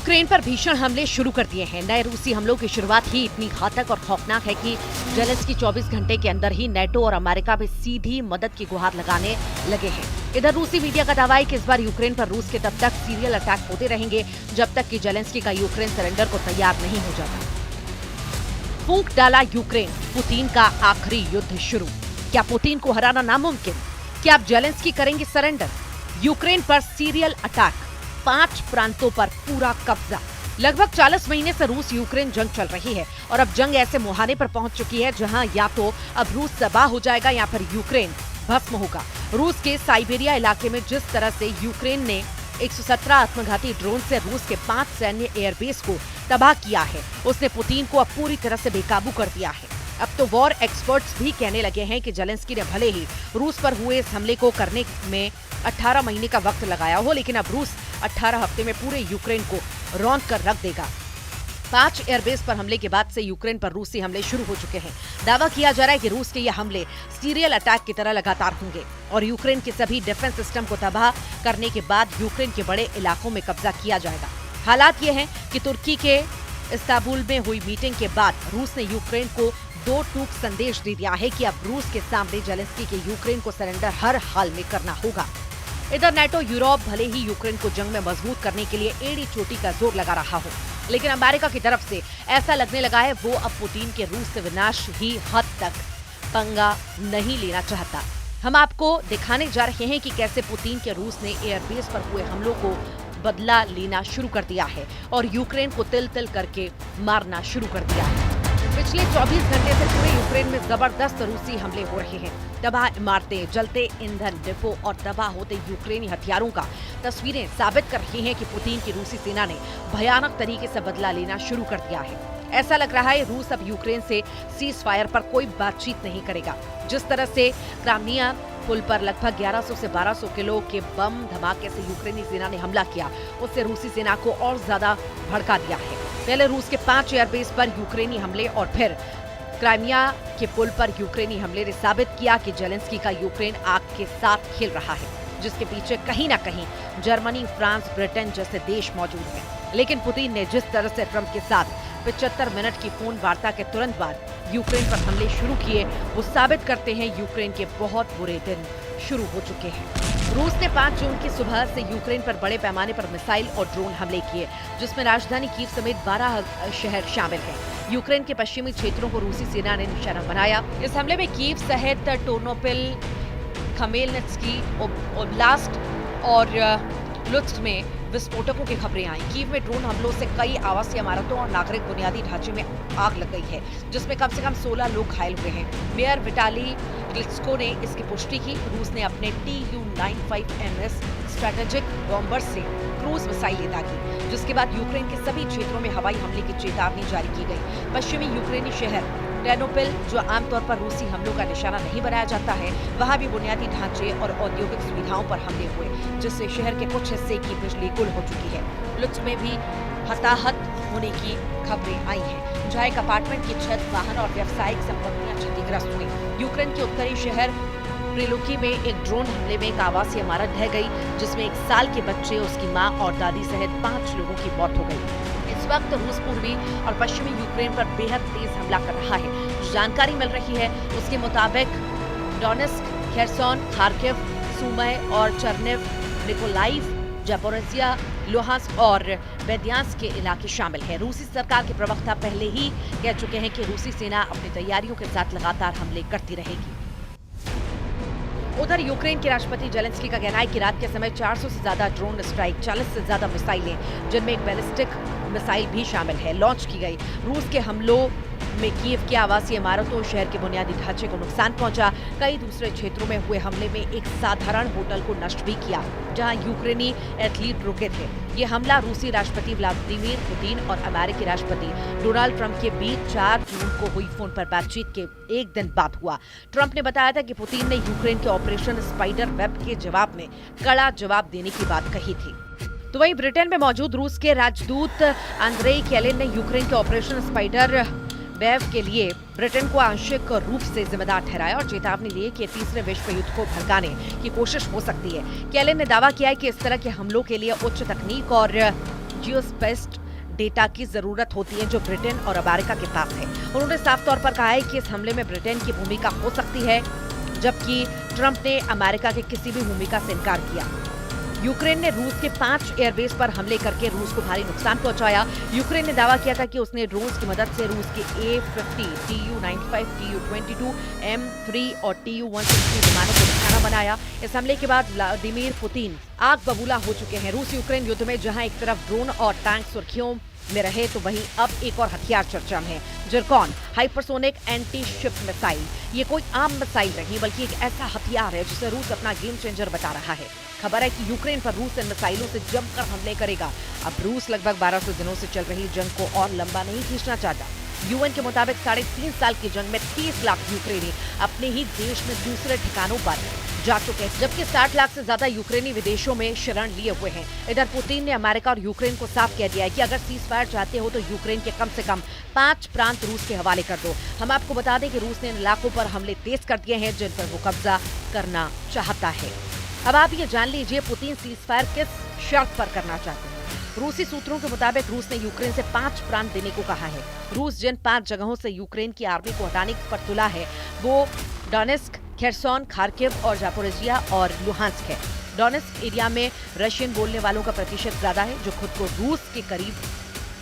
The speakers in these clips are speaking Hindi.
यूक्रेन पर भीषण हमले शुरू कर दिए हैं। नए रूसी हमलों की शुरुआत ही इतनी घातक और खौफनाक है कि जेलेंस्की 24 घंटे के अंदर ही नेटो और अमेरिका भी सीधी मदद की गुहार लगाने लगे हैं। इधर रूसी मीडिया का दावा है कि इस बार यूक्रेन पर रूस के तब तक सीरियल अटैक होते रहेंगे जब तक कि जेलेंस्की का यूक्रेन सरेंडर को तैयार नहीं हो जाता। फूंक डाला यूक्रेन, पुतिन का आखिरी युद्ध शुरू। क्या पुतिन को हराना नामुमकिन? क्या अब जेलेंस्की करेंगे सरेंडर? यूक्रेन पर सीरियल अटैक, 5 प्रांतों पर पूरा कब्जा। लगभग 40 महीने से रूस यूक्रेन जंग चल रही है और अब जंग ऐसे मुहाने पर पहुंच चुकी है जहां या तो अब रूस तबाह हो जाएगा या फिर यूक्रेन भस्म होगा। रूस के साइबेरिया इलाके में जिस तरह से यूक्रेन ने 117 आत्मघाती ड्रोन से रूस के 5 सैन्य एयरबेस को तबाह किया है, उसने पुतिन को अब पूरी तरह से बेकाबू कर दिया है। अब तो वॉर एक्सपर्ट्स भी कहने लगे हैं कि जेलेंस्की ने भले ही रूस पर हुए इस हमले को करने में 18 महीने का वक्त लगाया हो, लेकिन अब रूस 18 हफ्ते में पूरे यूक्रेन को रौंद कर रख देगा। 5 एयरबेस पर हमले के बाद से यूक्रेन पर रूसी हमले शुरू हो चुके हैं। दावा किया जा रहा है कि रूस के ये हमले सीरियल अटैक की तरह लगातार होंगे और यूक्रेन के सभी डिफेंस सिस्टम को तबाह करने के बाद यूक्रेन के बड़े इलाकों में कब्जा किया जाएगा। हालात ये हैं कि तुर्की के इस्तांबुल में हुई मीटिंग के बाद रूस ने यूक्रेन को 2 टूक संदेश दे दिया है कि अब रूस के सामने जेलेंस्की के यूक्रेन को सरेंडर हर हाल में करना होगा। इधर नेटो यूरोप भले ही यूक्रेन को जंग में मजबूत करने के लिए एड़ी चोटी का जोर लगा रहा हो, लेकिन अमेरिका की तरफ से ऐसा लगने लगा है वो अब पुतिन के रूस से विनाश ही हद तक पंगा नहीं लेना चाहता। हम आपको दिखाने जा रहे हैं कि कैसे पुतिन के रूस ने एयरबेस पर हुए हमलों को बदला लेना शुरू कर दिया है और यूक्रेन को तिल तिल करके मारना शुरू कर दिया है। पिछले 24 घंटे से पूरे यूक्रेन में जबरदस्त रूसी हमले हो रहे हैं। तबाह इमारतें, जलते ईंधन डिपो और तबाह होते यूक्रेनी हथियारों का तस्वीरें साबित कर रही हैं कि पुतिन की रूसी सेना ने भयानक तरीके से बदला लेना शुरू कर दिया है। ऐसा लग रहा है रूस अब यूक्रेन से सीज फायर पर कोई बातचीत नहीं करेगा। जिस तरह से क्राइमिया पुल पर लगभग 1100 से 1200 किलो के बम धमाके से यूक्रेनी सेना ने हमला किया, उससे रूसी सेना को और ज्यादा भड़का दिया है। पहले रूस के 5 एयरबेस पर यूक्रेनी हमले और फिर क्राइमिया के पुल पर यूक्रेनी हमले ने साबित किया कि जेलेंस्की का यूक्रेन आग के साथ खेल रहा है, जिसके पीछे कहीं न कहीं जर्मनी, फ्रांस, ब्रिटेन जैसे देश मौजूद हैं। लेकिन पुतिन ने जिस तरह से ट्रंप के साथ 75 मिनट की फोन वार्ता के तुरंत बाद यूक्रेन पर हमले शुरू किए, वो साबित करते हैं यूक्रेन के बहुत बुरे दिन शुरू हो चुके हैं। रूस ने 5 जून की सुबह से यूक्रेन पर बड़े पैमाने पर मिसाइल और ड्रोन हमले किए, जिसमें राजधानी कीव समेत 12 शहर शामिल हैं। यूक्रेन के पश्चिमी क्षेत्रों को रूसी सेना ने निशाना बनाया। इस हमले में कीव सहित टोर्नोपिल, खमेलनित्स्की ओब्लास्ट और लुत्स्क में विस्फोटकों की खबरें आई। कीव में ड्रोन हमलों से कई आवासीय इमारतों और नागरिक बुनियादी ढांचे में आग लग गई है, जिसमें कम से कम 16 लोग घायल हुए हैं। मेयर विटाली क्लिचको ने इसकी पुष्टि की। रूस ने अपने Tu-95MS स्ट्रेटेजिक बॉम्बर से क्रूज मिसाइलें दागी, जिसके बाद यूक्रेन के सभी क्षेत्रों में हवाई हमले की चेतावनी जारी की गई। पश्चिमी यूक्रेनी शहर टेर्नोपिल, जो आमतौर पर रूसी हमलों का निशाना नहीं बनाया जाता है, वहां भी बुनियादी ढांचे और औद्योगिक सुविधाओं पर हमले हुए, जिससे शहर के कुछ हिस्से की बिजली गुल हो चुकी है। लुत्स्क में भी हताहत होने की खबरें आई हैं, जहां एक अपार्टमेंट की छत, वाहन और व्यावसायिक संपत्तियां क्षतिग्रस्त हुई। यूक्रेन के उत्तरी शहर प्रिलुकी में एक ड्रोन हमले में एक आवासीय इमारत ढह गई, जिसमें 1 साल के बच्चे, उसकी मां और दादी सहित 5 लोगों की मौत हो गई। इस वक्त रूस पूर्वी और पश्चिमी यूक्रेन पर बेहद तेज हमला कर रहा है। जो जानकारी मिल रही है उसके मुताबिक डोनेस्क, खेरसोन, खार्किव, सुमय और चर्निव, निकोलाइव, जापोरिजिया, लुहांस्क और बेद्यांस्क के इलाके शामिल हैं। रूसी सरकार के प्रवक्ता पहले ही कह चुके हैं कि रूसी सेना अपनी तैयारियों के साथ लगातार हमले करती रहेगी। उधर यूक्रेन के राष्ट्रपति जेलेंस्की का कहना है कि रात के समय 400 से ज्यादा ड्रोन स्ट्राइक, 40 से ज्यादा मिसाइलें, जिनमें एक बैलिस्टिक मिसाइल भी शामिल है, लॉन्च की गई। रूस के हमलों में कीव की आवासीय इमारतों, शहर के बुनियादी ढांचे को नुकसान पहुंचा। कई दूसरे क्षेत्रों में हुए हमले में एक साधारण होटल को नष्ट भी किया, जहां यूक्रेनी एथलीट रुके थे। ये हमला रूसी राष्ट्रपति व्लादिमीर पुतिन और अमेरिकी राष्ट्रपति डोनाल्ड ट्रंप के बीच 4 जून को हुई फोन पर बातचीत के एक दिन बाद हुआ। ट्रंप ने बताया था कि पुतिन ने यूक्रेन के ऑपरेशन स्पाइडर वेब के जवाब में कड़ा जवाब देने की बात कही थी। तो वहीं ब्रिटेन में मौजूद रूस के राजदूत आंद्रेई केलिन ने यूक्रेन के ऑपरेशन स्पाइडर वेव के लिए ब्रिटेन को आंशिक रूप से जिम्मेदार ठहराया और चेतावनी दी कि तीसरे विश्व युद्ध को भड़काने की कोशिश हो सकती है। केलिन ने दावा किया है कि इस तरह के हमलों के लिए उच्च तकनीक और जियोस्पेस्ड डेटा की जरूरत होती है जो ब्रिटेन और अमेरिका के पास है। उन्होंने साफ तौर पर कहा है कि इस हमले में ब्रिटेन की भूमिका हो सकती है, जबकि ट्रंप ने अमेरिका की किसी भी भूमिका से इनकार किया। यूक्रेन ने रूस के 5 एयरबेस पर हमले करके रूस को भारी नुकसान पहुंचाया। यूक्रेन ने दावा किया था कि उसने ड्रोन्स की मदद से रूस के A-50, Tu-95, Tu-22, M3 और Tu-160 विमानों को निशाना बनाया। इस हमले के बाद व्लादिमीर पुतिन आग बबूला हो चुके हैं। रूस यूक्रेन युद्ध में जहां एक तरफ ड्रोन और टैंक सुर्खियों में रहे, तो वहीं अब एक और हथियार चर्चा में है, Zircon hypersonic anti ship missile. ये कोई आम मिसाइल नहीं बल्कि एक ऐसा हथियार है जिसे रूस अपना गेम चेंजर बता रहा है। खबर है कि यूक्रेन पर रूस इन मिसाइलों से जमकर हमले करेगा। अब रूस लगभग 1200 दिनों से चल रही जंग को और लंबा नहीं खींचना चाहता। यूएन के मुताबिक 3.5 साल की जंग में 30 लाख यूक्रेनी अपने ही देश में दूसरे ठिकानों पर जा चुके हैं, जबकि 60 लाख से ज्यादा यूक्रेनी विदेशों में शरण लिए हुए हैं। इधर पुतिन ने अमेरिका और यूक्रेन को साफ कह दिया है कि अगर सीजफायर चाहते हो तो यूक्रेन के कम से कम 5 प्रांत रूस के हवाले कर दो। हम आपको बता दें कि रूस ने इन इलाकों पर हमले तेज कर दिए हैं जिन पर वो कब्जा करना चाहता है। अब आप ये जान लीजिए पुतिन सीजफायर किस शर्त पर करना चाहते हैं। रूसी सूत्रों के मुताबिक रूस ने यूक्रेन से 5 प्रांत देने को कहा है। रूस जिन 5 जगहों से यूक्रेन की आर्मी को हटाने पर तुला है वो डोनेस्क, खेरसोन, खार्किव और जापोरिजिया और लुहांस्क है। डोनेस्क एरिया में रशियन बोलने वालों का प्रतिशत ज्यादा है जो खुद को रूस के करीब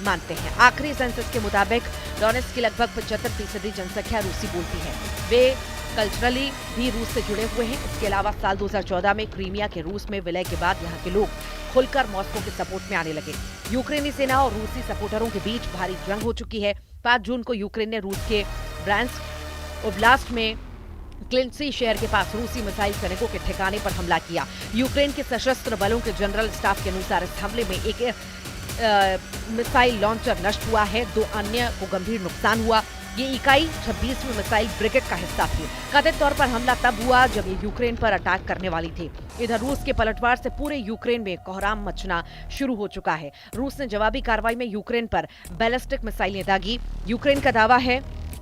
मानते हैं। आखिरी सेंसस के मुताबिक डोनेस्क की लगभग 75% जनसंख्या रूसी बोलती है। वे कल्चरली भी रूस से जुड़े हुए हैं। इसके अलावा साल 2014 में क्रीमिया के रूस में विलय के बाद यहाँ के लोग खुलकर मॉस्को के सपोर्ट में आने लगे। यूक्रेनी सेना और रूसी सपोर्टरों के बीच भारी जंग हो चुकी है। 5 जून को यूक्रेन ने रूस के ब्रांस्क ओब्लास्ट में क्लिंसी शहर के पास रूसी मिसाइल सैनिकों के ठिकाने पर हमला किया। यूक्रेन के सशस्त्र बलों के जनरल स्टाफ के अनुसार इस हमले में एक मिसाइल लॉन्चर नष्ट हुआ है, 2 अन्य को गंभीर नुकसान हुआ। ये इकाई 26वीं मिसाइल ब्रिगेड का हिस्सा थी। कथित तौर पर हमला तब हुआ जब ये यूक्रेन पर अटैक करने वाली थी। इधर रूस के पलटवार से पूरे यूक्रेन में कोहराम मचना शुरू हो चुका है। रूस ने जवाबी कार्रवाई में यूक्रेन पर बैलिस्टिक मिसाइलें दागी। यूक्रेन का दावा है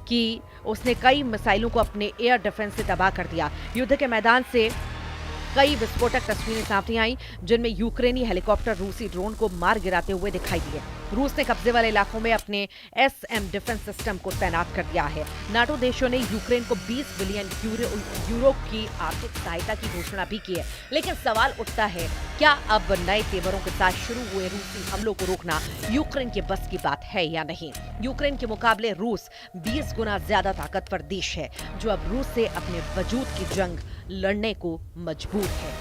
कि उसने कई मिसाइलों को अपने एयर डिफेंस से तबाह कर दिया। युद्ध के मैदान से कई विस्फोटक तस्वीरें सामने आई जिनमें यूक्रेनी हेलीकॉप्टर रूसी ड्रोन को मार गिराते हुए दिखाई दिए। रूस ने कब्जे वाले इलाकों में अपने SM डिफेंस सिस्टम को तैनात कर दिया है। नाटो देशों ने यूक्रेन को 20 बिलियन यूरो की आर्थिक सहायता की घोषणा भी की है। लेकिन सवाल उठता है, क्या अब नए तेवरों के साथ शुरू हुए रूसी हमलों को रोकना यूक्रेन के बस की बात है या नहीं? यूक्रेन के मुकाबले रूस 20 गुना ज्यादा ताकतवर देश है जो अब रूस से अपने वजूद की जंग लड़ने को मजबूर है।